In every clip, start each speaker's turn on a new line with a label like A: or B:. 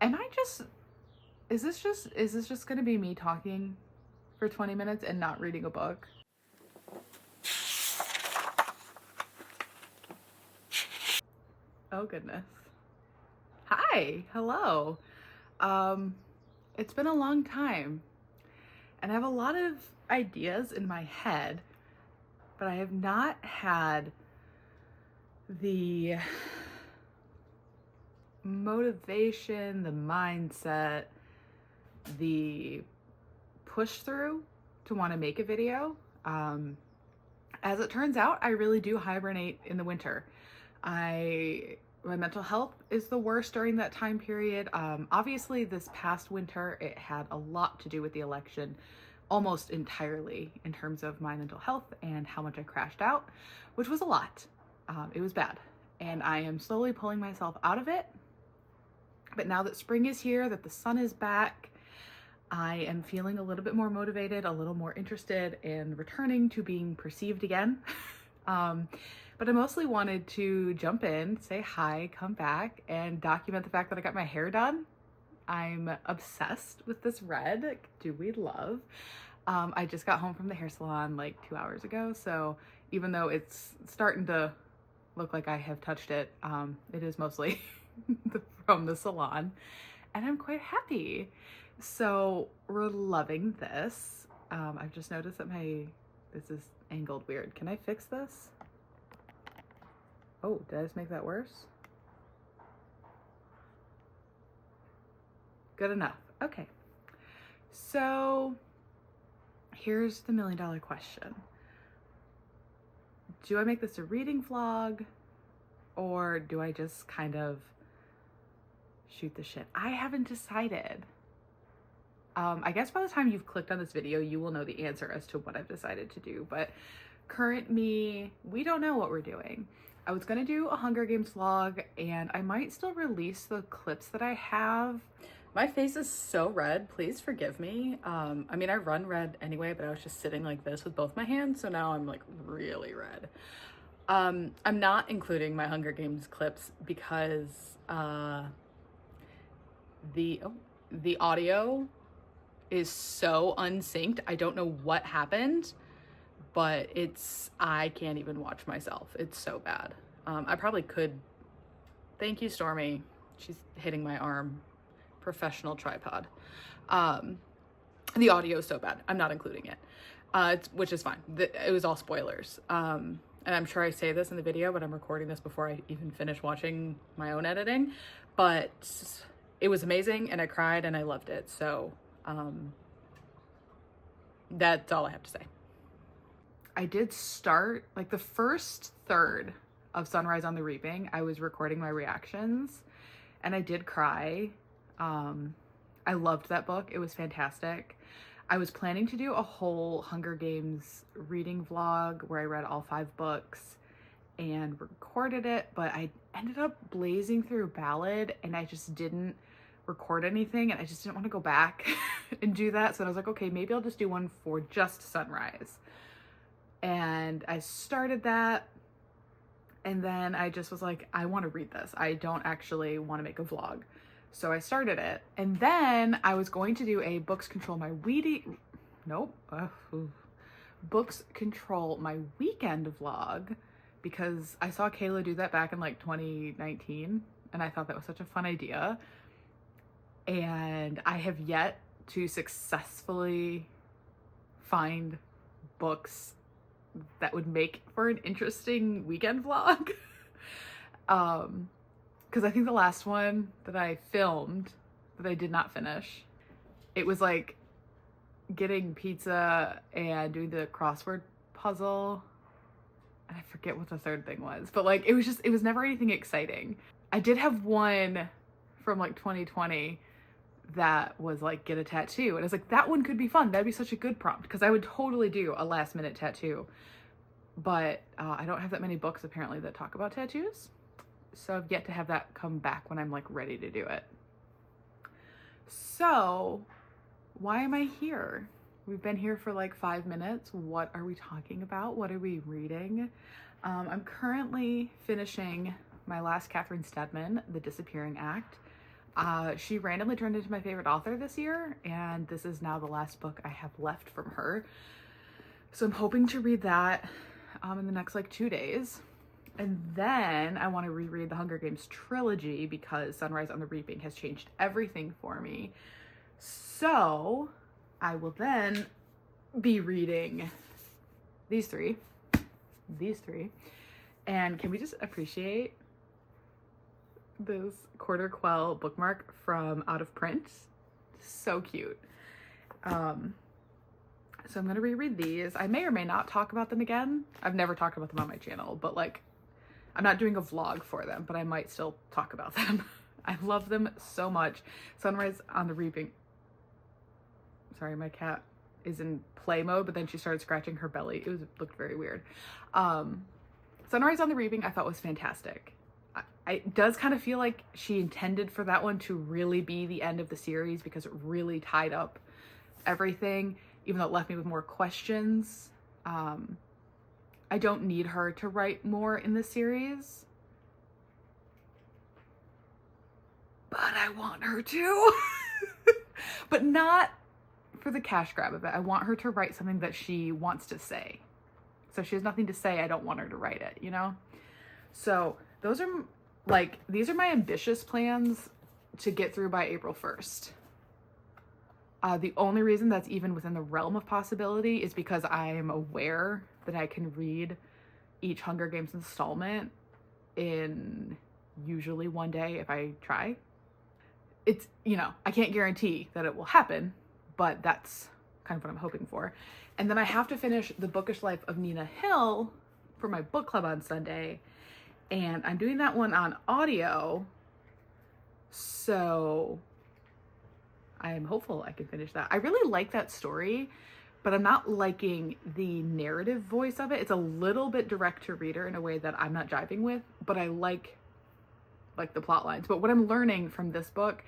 A: Am I just, is this just gonna be me talking for 20 minutes and not reading a book? Oh goodness. Hi, hello. Um, it's been a long time and I have a lot of ideas in my head, but I have not had the motivation, the mindset, the push through to want to make a video. As it turns out, I really do hibernate in the winter. My mental health is the worst during that time period. Obviously, this past winter, it had a lot to do with the election, almost entirely in terms of my mental health and how much I crashed out, which was a lot. It was bad. And I am slowly pulling myself out of it. But now that spring is here, that the sun is back, I am feeling a little bit more motivated, a little more interested in returning to being perceived again. But I mostly wanted to jump in, say hi, come back, and document the fact that I got my hair done. I'm obsessed with this red. Do we love? I just got home from the hair salon like 2 hours ago, so even though it's starting to look like I have touched it, it is mostly from the salon, and I'm quite happy. So we're loving this. I've just noticed that this is angled weird. Can I fix this? Oh, did I just make that worse? Good enough. Okay. So here's the $1 million question. Do I make this a reading vlog or do I just kind of shoot the shit? I haven't decided. I guess by the time you've clicked on this video, you will know the answer as to what I've decided to do, but current me, we don't know what we're doing. I was gonna do a Hunger Games vlog and I might still release the clips that I have. My face is so red, please forgive me. I mean, I run red anyway, but I was just sitting like this with both my hands, so now I'm like really red. I'm not including my Hunger Games clips because the audio is so unsynced. I don't know what happened, but I can't even watch myself. It's so bad. I probably could. Thank you, Stormy. She's hitting my arm. Professional tripod. The audio is so bad. I'm not including it, which is fine. It was all spoilers. And I'm sure I say this in the video, but I'm recording this before I even finish watching my own editing. But it was amazing and I cried and I loved it. So that's all I have to say. I did start like the first third of Sunrise on the Reaping. I was recording my reactions and I did cry. I loved that book. It was fantastic. I was planning to do a whole Hunger Games reading vlog where I read all 5 books and recorded it, but I ended up blazing through Ballad and I just didn't record anything and I just didn't want to go back and do that. So I was like, okay, maybe I'll just do one for just Sunrise. And I started that and then I just was like, I want to read this. I don't actually want to make a vlog. So I started it. And then I was going to do a Books Control My Books Control My Weekend vlog because I saw Kayla do that back in like 2019 and I thought that was such a fun idea. And I have yet to successfully find books that would make for an interesting weekend vlog. Because I think the last one that I filmed that I did not finish, it was like getting pizza and doing the crossword puzzle. And I forget what the third thing was, but like it was never anything exciting. I did have one from like 2020 that was like get a tattoo and I was like, that one could be fun. That'd be such a good prompt because I would totally do a last minute tattoo. But I don't have that many books apparently that talk about tattoos. So I've yet to have that come back when I'm like ready to do it. So why am I here? We've been here for like 5 minutes. What are we talking about? What are we reading? I'm currently finishing my last Catherine Steadman, The Disappearing Act. She randomly turned into my favorite author this year, and this is now the last book I have left from her. So I'm hoping to read that in the next like 2 days. And then I want to reread the Hunger Games trilogy because Sunrise on the Reaping has changed everything for me. So I will then be reading these three. And can we just appreciate this quarter quell bookmark from Out of Print? So cute. So I'm going to reread these. I may or may not talk about them again. I've never talked about them on my channel, but like, I'm not doing a vlog for them, but I might still talk about them. I love them so much. Sunrise on the Reaping. Sorry, my cat is in play mode, but then she started scratching her belly. Looked very weird. Sunrise on the Reaping I thought was fantastic. It does kind of feel like she intended for that one to really be the end of the series because it really tied up everything, even though it left me with more questions. I don't need her to write more in the series, but I want her to. But not for the cash grab of it. I want her to write something that she wants to say. So if she has nothing to say, I don't want her to write it, you know? So those are like, these are my ambitious plans to get through by April 1st. The only reason that's even within the realm of possibility is because I'm aware that I can read each Hunger Games installment in usually one day if I try. It's, you know, I can't guarantee that it will happen, but that's kind of what I'm hoping for. And then I have to finish The Bookish Life of Nina Hill for my book club on Sunday. And I'm doing that one on audio. So I am hopeful I can finish that. I really like that story, but I'm not liking the narrative voice of it. It's a little bit direct to reader in a way that I'm not jiving with, but I like the plot lines. But what I'm learning from this book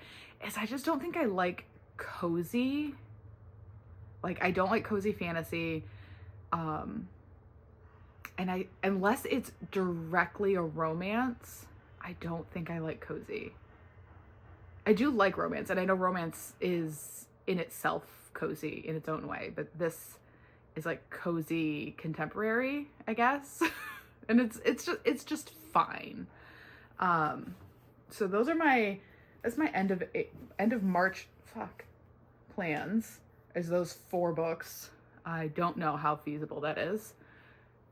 A: is I just don't think I like cozy. Like, I don't like cozy fantasy. And unless it's directly a romance, I don't think I like cozy. I do like romance, and I know romance is in itself cozy in its own way, but this is like cozy contemporary, I guess. And it's just fine. So those are that's my end of March plans, is those 4 books. I don't know how feasible that is.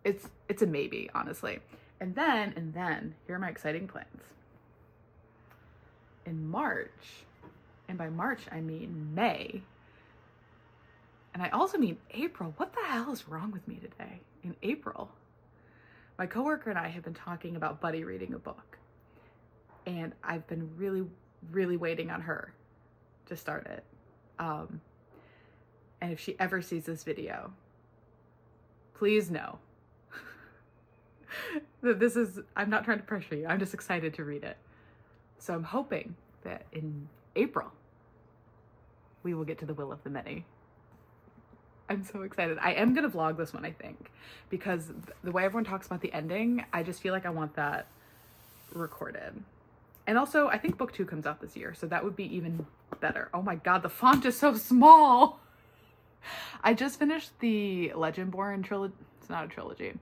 A: It's a maybe, honestly. And then here are my exciting plans. In March, and by March I mean May, and I also mean April. What the hell is wrong with me today? In April, my coworker and I have been talking about buddy reading a book, and I've been really, really waiting on her to start it. And if she ever sees this video, please know that I'm not trying to pressure you. I'm just excited to read it. So I'm hoping that in April, we will get to The Will of the Many. I'm so excited. I am going to vlog this one, I think, because the way everyone talks about the ending, I just feel like I want that recorded. And also, I think book 2 comes out this year, so that would be even better. Oh my God, the font is so small. I just finished the Legendborn trilogy. It's not a trilogy.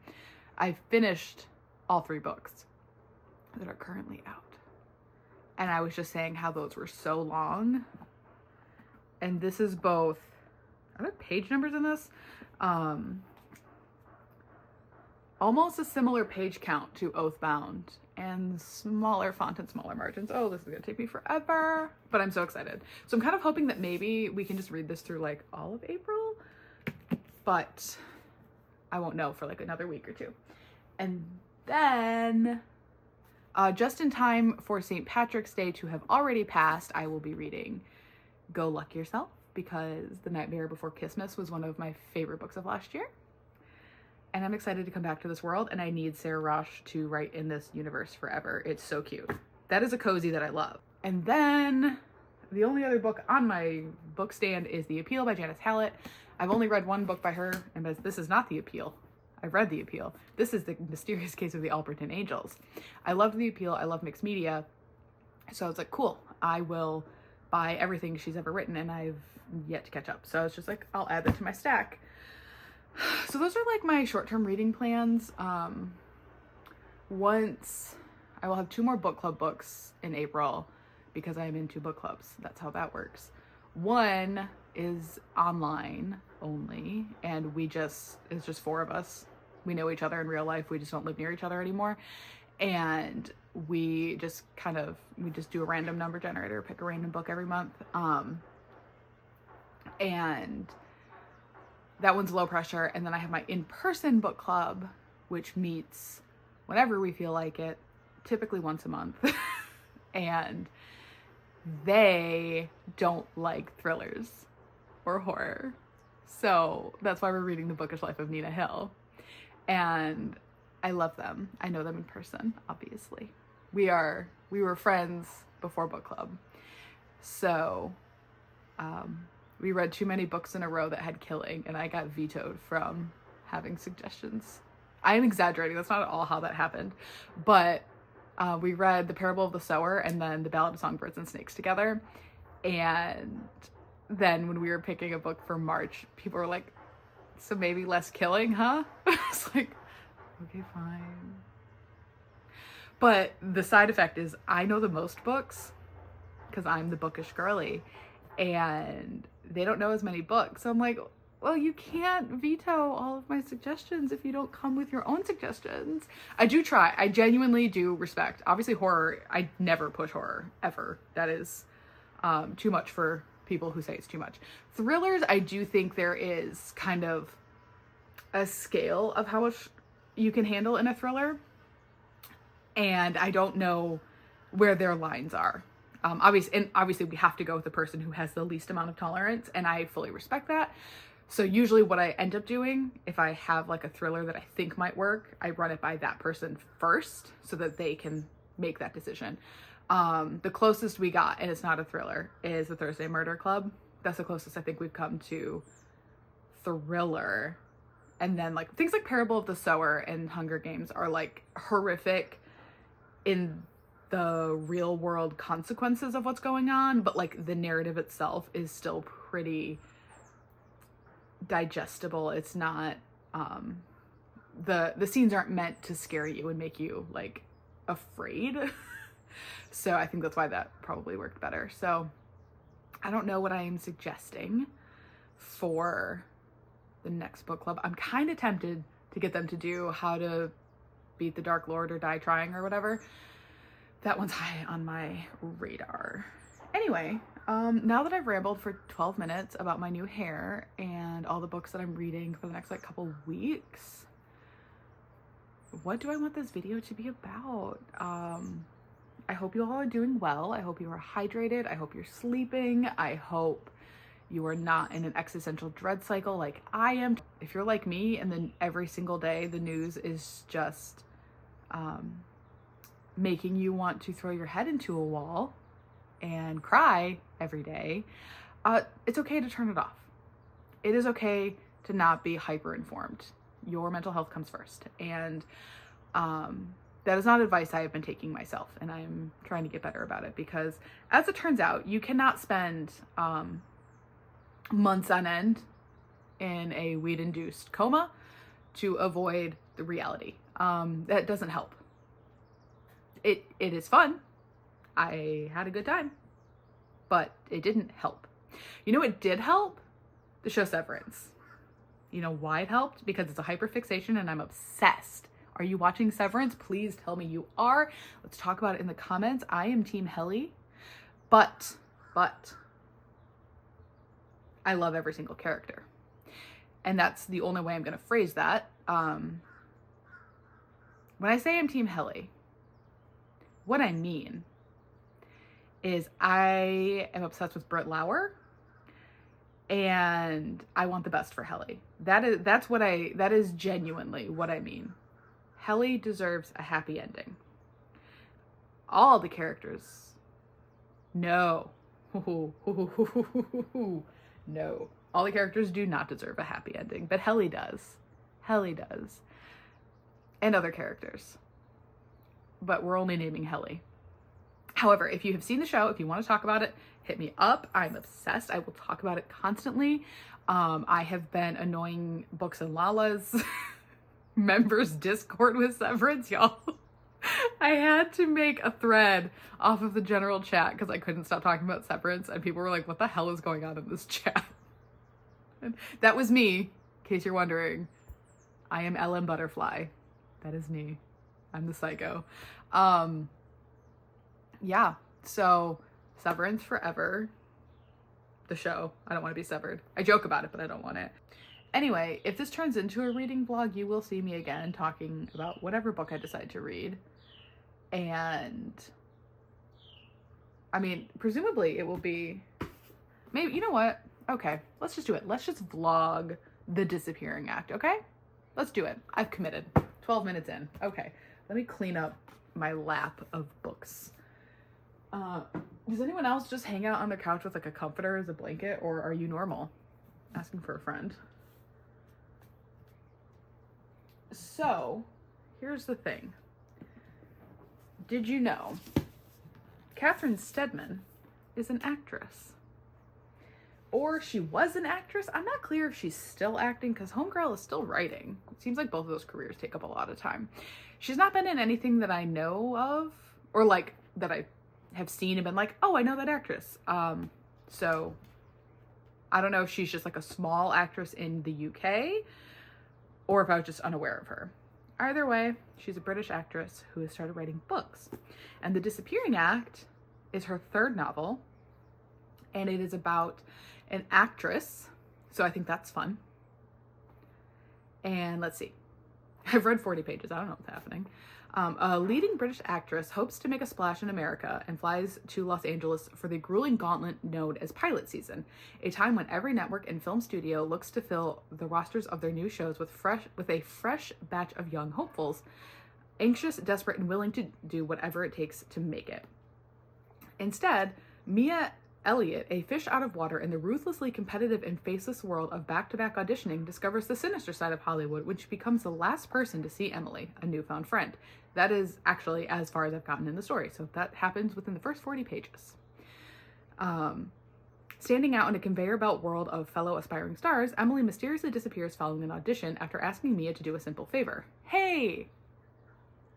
A: I finished all 3 books that are currently out. And I was just saying how those were so long. And this is both, are there page numbers in this? Almost a similar page count to Oathbound, and smaller font and smaller margins. Oh, this is gonna take me forever, but I'm so excited. So I'm kind of hoping that maybe we can just read this through like all of April, but I won't know for like another week or 2. And then just in time for St. Patrick's Day to have already passed, I will be reading Go Luck Yourself, because The Nightmare Before Christmas was one of my favorite books of last year. And I'm excited to come back to this world, and I need Sarah Rosh to write in this universe forever. It's so cute. That is a cozy that I love. And then the only other book on my book stand is The Appeal by Janice Hallett. I've only read 1 book by her, and this is not The Appeal. I've read The Appeal. This is The Mysterious Case of the Alberton Angels. I loved The Appeal. I love mixed media. So I was like, cool, I will buy everything she's ever written, and I've yet to catch up. So it's just like, I'll add that to my stack. So those are like my short-term reading plans. Once I will have 2 more book club books in April because I am in 2 book clubs. That's how that works. One is online only, and it's just 4 of us. We know each other in real life. We just don't live near each other anymore. And we just do a random number generator, pick a random book every month. And that one's low pressure. And then I have my in-person book club, which meets whenever we feel like it, typically once a month. And they don't like thrillers or horror. So that's why we're reading The Bookish Life of Nina Hill. And I love them. I know them in person, obviously. We were friends before book club. So we read too many books in a row that had killing, and I got vetoed from having suggestions. I am exaggerating. That's not at all how that happened. But we read The Parable of the Sower and then The Ballad of Songbirds and Snakes together. And then when we were picking a book for March, people were like, so maybe less killing, huh? It's like, okay, fine. But the side effect is I know the most books because I'm the bookish girly, and they don't know as many books. So I'm like, well, you can't veto all of my suggestions if you don't come with your own suggestions. I do try. I genuinely do respect. Obviously, horror, I never push horror, ever. That is too much for people who say it's too much. Thrillers, I do think there is kind of a scale of how much you can handle in a thriller. And I don't know where their lines are. Obviously, we have to go with the person who has the least amount of tolerance, and I fully respect that. So usually what I end up doing, if I have like a thriller that I think might work, I run it by that person first so that they can make that decision. The closest we got, and it's not a thriller, is The Thursday Murder Club. That's the closest I think we've come to thriller. And then like things like Parable of the Sower and Hunger Games are like horrific in the real world consequences of what's going on, but like the narrative itself is still pretty digestible. It's not the scenes aren't meant to scare you and make you like afraid. So I think that's why that probably worked better. So I don't know what I am suggesting for the next book club. I'm kind of tempted to get them to do How to Beat the Dark Lord or Die Trying or whatever. That one's high on my radar. Anyway, now that I've rambled for 12 minutes about my new hair and all the books that I'm reading for the next like couple weeks, what do I want this video to be about? I hope you all are doing well. I hope you are hydrated. I hope you're sleeping. I hope you are not in an existential dread cycle like I am. If you're like me and then every single day the news is just making you want to throw your head into a wall and cry every day, it's okay to turn it off. It is okay to not be hyper informed. Your mental health comes first. And that is not advice I have been taking myself, and I'm trying to get better about it, because as it turns out, you cannot spend months on end in a weed-induced coma to avoid the reality. That doesn't help. It is fun. I had a good time, but it didn't help. You know what did help? The show Severance. You know why it helped? Because it's a hyperfixation and I'm obsessed. Are you watching Severance? Please tell me you are. Let's talk about it in the comments. I am Team Helly, but I love every single character. And that's the only way I'm going to phrase that. When I say I'm Team Helly, what I mean is I am obsessed with Britt Lauer, and I want the best for Helly. That is genuinely what I mean. Helly deserves a happy ending. All the characters, no. No. All the characters do not deserve a happy ending, but Helly does. Helly does. And other characters. But we're only naming Helly. However, if you have seen the show, if you want to talk about it, hit me up. I'm obsessed. I will talk about it constantly. I have been annoying Books and Lala's members Discord with Severance, y'all. I had to make a thread off of the general chat because I couldn't stop talking about Severance, and people were like, what the hell is going on in this chat? And that was me, in case you're wondering. I am LM Butterfly. That is me. I'm the psycho. Yeah, so Severance forever. The show. I don't want to be severed. I joke about it, but I don't want it. Anyway, if this turns into a reading vlog, you will see me again talking about whatever book I decide to read. And I mean, presumably it will be, maybe, you know what? Okay, let's just do it. Let's just vlog The Disappearing Act, okay? Let's do it. I've committed. 12 minutes in. Okay, let me clean up my lap of books. Does anyone else just hang out on the couch with like a comforter as a blanket, or are you normal? Asking for a friend. So, here's the thing. Did you know Catherine Steadman is an actress? Or she was an actress? I'm not clear if she's still acting because Homegirl is still writing. It seems like both of those careers take up a lot of time. She's not been in anything that I know of, or like that I have seen and been like, oh, I know that actress. So I don't know if she's just like a small actress in the UK or if I was just unaware of her. Either way, she's a British actress who has started writing books. And The Disappearing Act is her third novel, and it is about an actress. So I think that's fun. And let's see. I've read 40 pages. I don't know what's happening. A leading British actress hopes to make a splash in America and flies to Los Angeles for the grueling gauntlet known as pilot season, a time when every network and film studio looks to fill the rosters of their new shows with a fresh batch of young hopefuls, anxious, desperate, and willing to do whatever it takes to make it. Instead, Mia Elliott, a fish out of water in the ruthlessly competitive and faceless world of back-to-back auditioning, discovers the sinister side of Hollywood when she becomes the last person to see Emily, a newfound friend. That is actually as far as I've gotten in the story, so that happens within the first 40 pages. Standing out in a conveyor belt world of fellow aspiring stars, Emily mysteriously disappears following an audition after asking Mia to do a simple favor. Hey!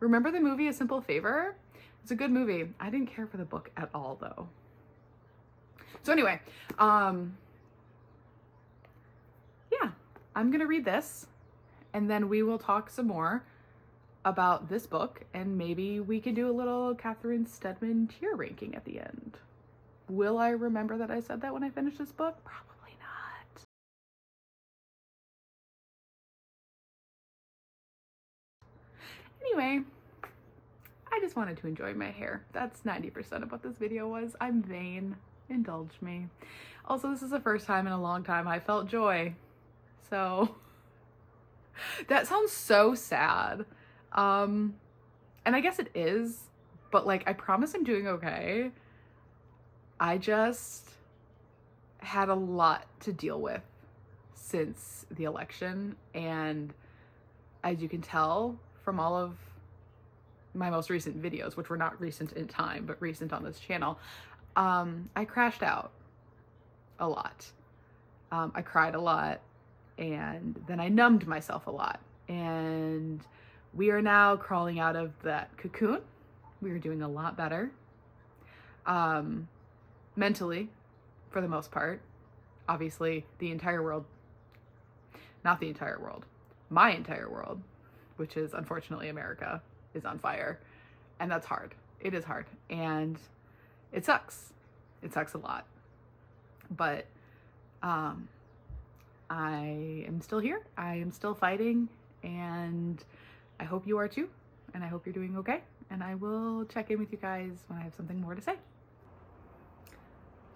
A: Remember the movie A Simple Favor? It's a good movie. I didn't care for the book at all, though. So anyway, yeah, I'm going to read this and then we will talk some more about this book and maybe we can do a little Catherine Steadman tier ranking at the end. Will I remember that I said that when I finish this book? Probably not. Anyway, I just wanted to enjoy my hair. That's 90% of what this video was. I'm vain. Indulge me. Also, this is the first time in a long time I felt joy. So that sounds so sad. And I guess it is, but like, I promise I'm doing okay. I just had a lot to deal with since the election. And as you can tell from all of my most recent videos, which were not recent in time, but recent on this channel, I crashed out a lot. I cried a lot, and then I numbed myself a lot. And we are now crawling out of that cocoon. We are doing a lot better. Mentally, for the most part. Obviously, the entire world, not the entire world, my entire world, which is unfortunately America, is on fire. And that's hard. It is hard. And it sucks. It sucks a lot. But I am still here. I am still fighting. And I hope you are too. And I hope you're doing okay. And I will check in with you guys when I have something more to say.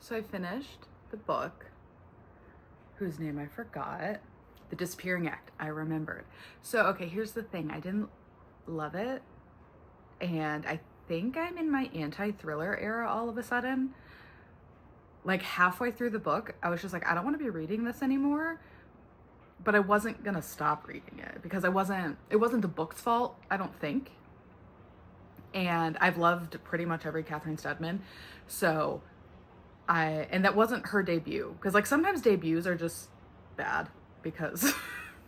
A: So I finished the book, whose name I forgot. The Disappearing Act. I remembered. So, okay, here's the thing. I didn't love it. And I think I'm in my anti-thriller era all of a sudden. Like halfway through the book, I was just like, I don't want to be reading this anymore. But I wasn't gonna stop reading it because it wasn't the book's fault, I don't think. And I've loved pretty much every Catherine Steadman. So and that wasn't her debut. Because like sometimes debuts are just bad because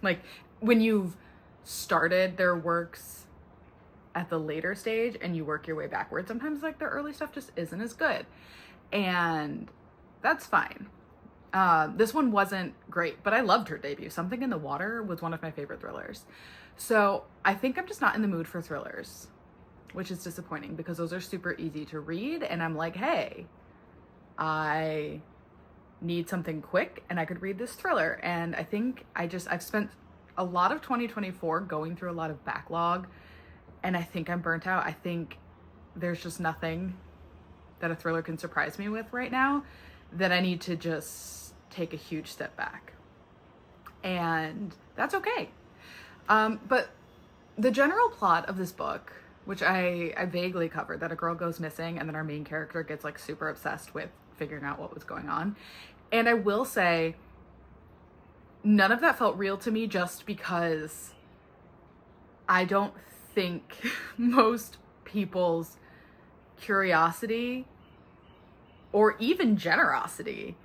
A: like when you've started their works at the later stage and you work your way backwards, sometimes like their early stuff just isn't as good. And that's fine. This one wasn't great, but I loved her debut. Something in the Water was one of my favorite thrillers. So I think I'm just not in the mood for thrillers, which is disappointing because those are super easy to read. And I'm like, hey, I need something quick and I could read this thriller. And I think I've spent a lot of 2024 going through a lot of backlog, and I think I'm burnt out. I think there's just nothing that a thriller can surprise me with right now, that I need to just take a huge step back. And that's okay. But the general plot of this book, which I vaguely covered, that a girl goes missing and then our main character gets like super obsessed with figuring out what was going on. And I will say, none of that felt real to me, just because I don't think most people's curiosity or even generosity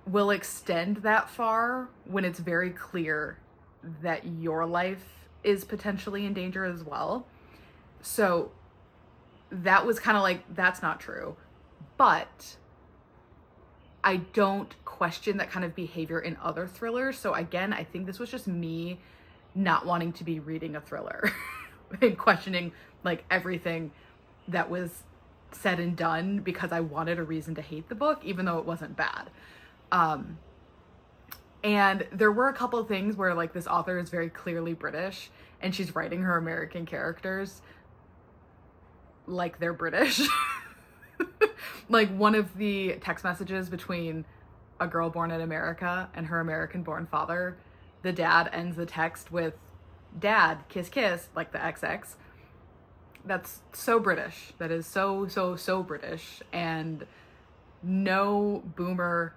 A: will extend that far when it's very clear that your life is potentially in danger as well. So that was kind of like, that's not true. But I don't question that kind of behavior in other thrillers. So again, I think this was just me not wanting to be reading a thriller and questioning like everything that was said and done because I wanted a reason to hate the book, even though it wasn't bad. And there were a couple of things where like this author is very clearly British and she's writing her American characters like they're British. Like one of the text messages between a girl born in America and her American born father, the dad ends the text with "Dad, kiss kiss," like the XX. That's so British. That is so British. And no boomer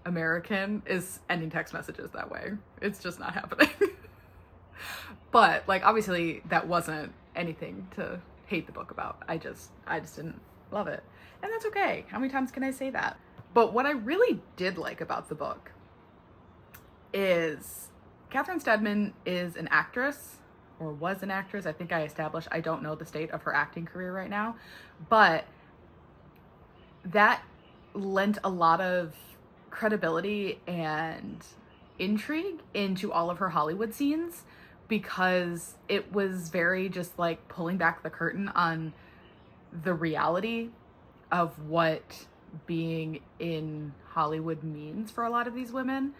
A: American is ending text messages that way. It's just not happening. But like obviously that wasn't anything to hate the book about. I just didn't love it. And that's okay. How many times can I say that? But what I really did like about the book is Catherine Steadman is an actress, or was an actress. I think I established I don't know the state of her acting career right now, but that lent a lot of credibility and intrigue into all of her Hollywood scenes, because it was very just like pulling back the curtain on the reality of what being in Hollywood means for a lot of these women,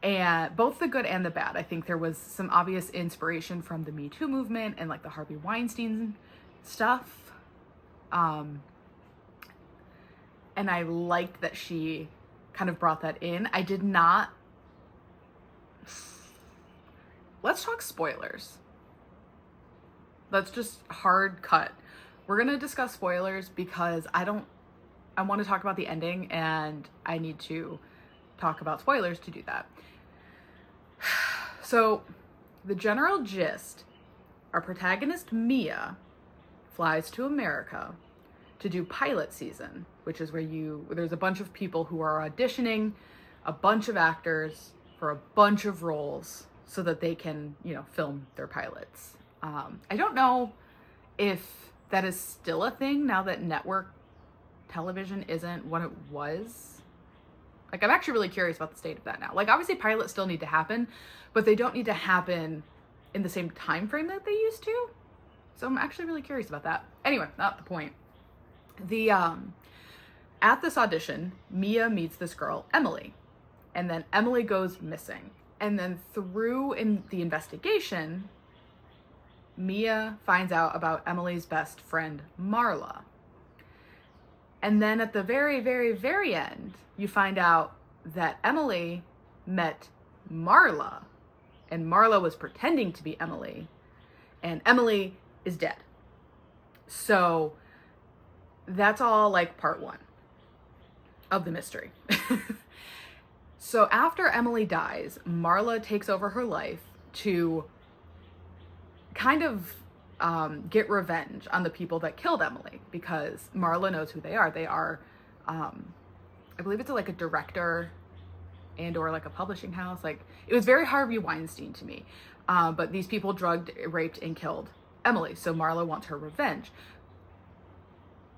A: and both the good and the bad. I think there was some obvious inspiration from the Me Too movement and like the Harvey Weinstein stuff. And I liked that she kind of brought that in. I did not. Let's talk spoilers. Let's just hard cut. We're going to discuss spoilers because I want to talk about the ending and I need to talk about spoilers to do that. So the general gist, our protagonist Mia flies to America to do pilot season, which is where there's a bunch of people who are auditioning, a bunch of actors for a bunch of roles so that they can, film their pilots. I don't know if that is still a thing now that network television isn't what it was. Like, I'm actually really curious about the state of that now. Like, obviously pilots still need to happen, but they don't need to happen in the same time frame that they used to. So I'm actually really curious about that. Anyway, not the point. At this audition, Mia meets this girl, Emily, and then Emily goes missing. And then through the investigation, Mia finds out about Emily's best friend, Marla. And then at the very, very, very end, you find out that Emily met Marla, and Marla was pretending to be Emily, and Emily is dead. So that's all like part one of the mystery. So after Emily dies, Marla takes over her life to kind of get revenge on the people that killed Emily, because Marla knows who they are. They are, I believe it's like a director and or like a publishing house. Like, it was very Harvey Weinstein to me. But these people drugged, raped, and killed Emily. So Marla wants her revenge.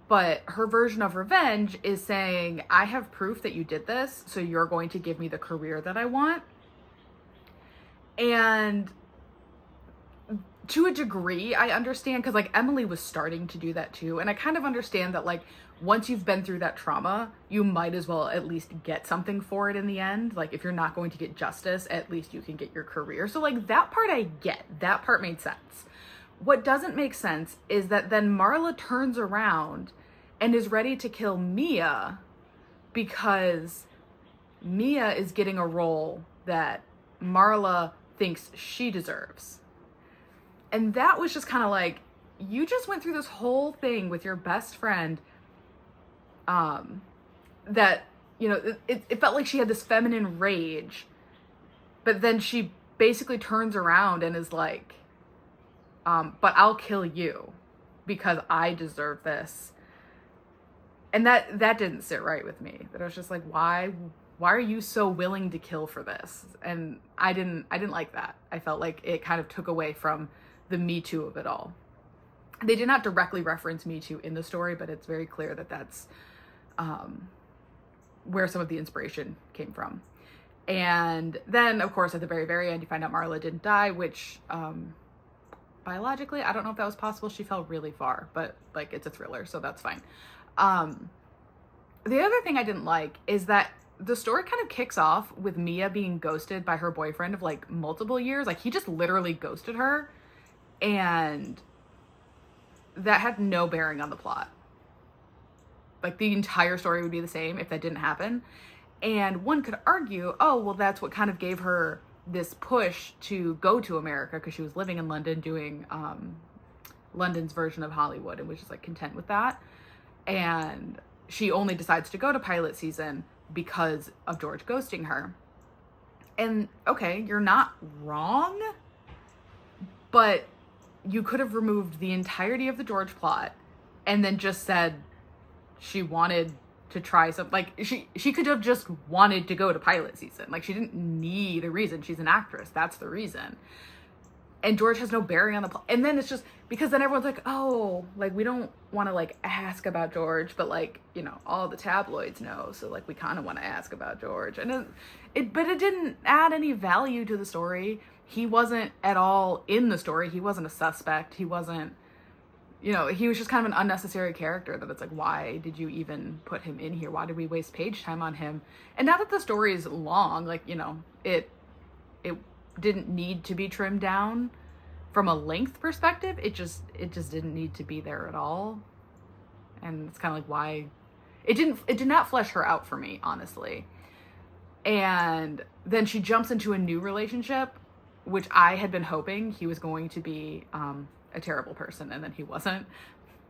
A: But her version of revenge is saying, I have proof that you did this, so you're going to give me the career that I want. And to a degree, I understand, because like Emily was starting to do that too. And I kind of understand that, like, once you've been through that trauma, you might as well at least get something for it in the end. Like, if you're not going to get justice, at least you can get your career. So like, that part I get. That part made sense. What doesn't make sense is that then Marla turns around and is ready to kill Mia because Mia is getting a role that Marla thinks she deserves. And that was just kind of like, you just went through this whole thing with your best friend, that, you know, it felt like she had this feminine rage, but then she basically turns around and is like, but I'll kill you because I deserve this. And that didn't sit right with me. That I was just like, why are you so willing to kill for this? And I didn't like that. I felt like it kind of took away from the Me Too of it all. They did not directly reference Me Too in the story, but it's very clear that that's where some of the inspiration came from. And then, of course, at the very, very end, you find out Marla didn't die, which biologically, I don't know if that was possible. She fell really far, but like, it's a thriller, so that's fine. The other thing I didn't like is that the story kind of kicks off with Mia being ghosted by her boyfriend of like multiple years. Like, he just literally ghosted her, and that had no bearing on the plot. Like, the entire story would be the same if that didn't happen. And one could argue, oh, well, that's what kind of gave her this push to go to America, because she was living in London doing London's version of Hollywood and was just like content with that. And she only decides to go to pilot season because of George ghosting her. And okay, you're not wrong, but you could have removed the entirety of the George plot and then just said she wanted to try something. Like, she could have just wanted to go to pilot season. Like, she didn't need a reason. She's an actress. That's the reason. And George has no bearing on the plot. And then it's just because then everyone's like, oh, like, we don't want to like ask about George, but like, you know, all the tabloids know, so like we kind of want to ask about George. And but it didn't add any value to the story. He wasn't at all in the story. He wasn't a suspect. He wasn't, you know, he was just kind of an unnecessary character that it's like, why did you even put him in here? Why did we waste page time on him? And now that the story is long, like, you know, it didn't need to be trimmed down from a length perspective. It just didn't need to be there at all. And it's kind of like, why it did not flesh her out for me, honestly. And then she jumps into a new relationship, which I had been hoping he was going to be a terrible person, and then he wasn't.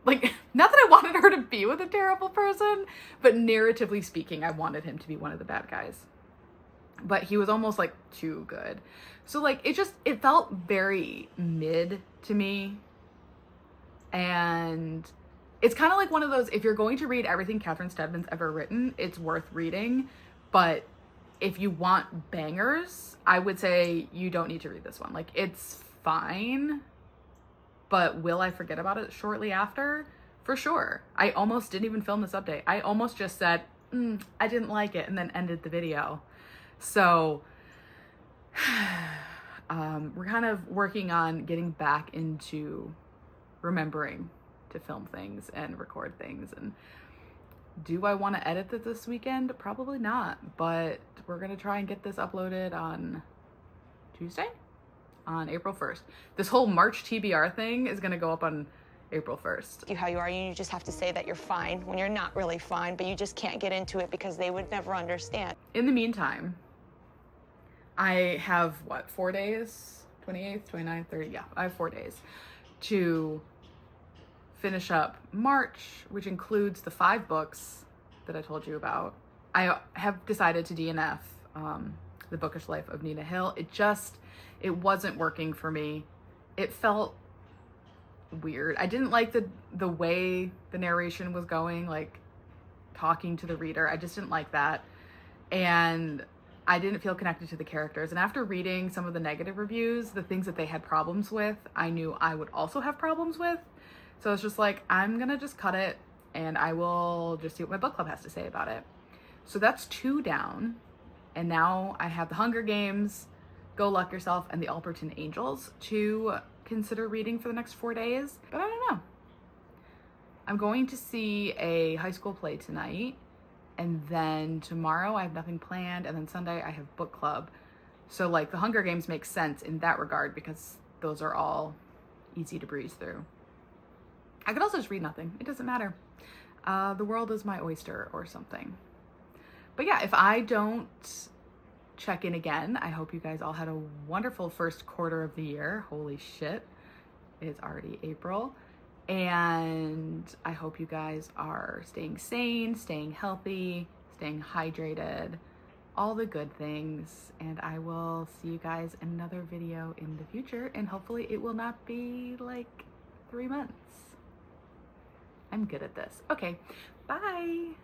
A: Like, not that I wanted her to be with a terrible person, but narratively speaking, I wanted him to be one of the bad guys. But he was almost like too good. So like, it felt very mid to me. And it's kind of like one of those, if you're going to read everything Catherine Steadman's ever written, it's worth reading. But if you want bangers, I would say you don't need to read this one. Like, it's fine, but will I forget about it shortly after? For sure. I almost didn't even film this update. I almost just said, I didn't like it, and then ended the video. So we're kind of working on getting back into remembering to film things and record things. And do I want to edit it this weekend? Probably not, but we're going to try and get this uploaded on Tuesday, on April 1st. This whole March TBR thing is going to go up on April 1st.
B: You how you are, you just have to say that you're fine when you're not really fine, but you just can't get into it because they would never understand.
A: In the meantime, I have, 4 days? 28th, 29th, 30th, yeah, I have 4 days to finish up March, which includes the 5 books that I told you about. I have decided to DNF The Bookish Life of Nina Hill. It wasn't working for me. It felt weird. I didn't like the way the narration was going, like talking to the reader. I just didn't like that. And I didn't feel connected to the characters. And after reading some of the negative reviews, the things that they had problems with, I knew I would also have problems with. So it's just like, I'm gonna just cut it and I will just see what my book club has to say about it. So that's 2 down. And now I have The Hunger Games, Go Luck Yourself, and The Alberton Angels to consider reading for the next 4 days. But I don't know. I'm going to see a high school play tonight. And then tomorrow I have nothing planned. And then Sunday I have book club. So like The Hunger Games makes sense in that regard because those are all easy to breeze through. I could also just read nothing. It doesn't matter. The world is my oyster or something. But yeah, if I don't check in again, I hope you guys all had a wonderful first quarter of the year. Holy shit. It's already April. And I hope you guys are staying sane, staying healthy, staying hydrated, all the good things. And I will see you guys in another video in the future. And hopefully it will not be like 3 months. I'm good at this. Okay, bye.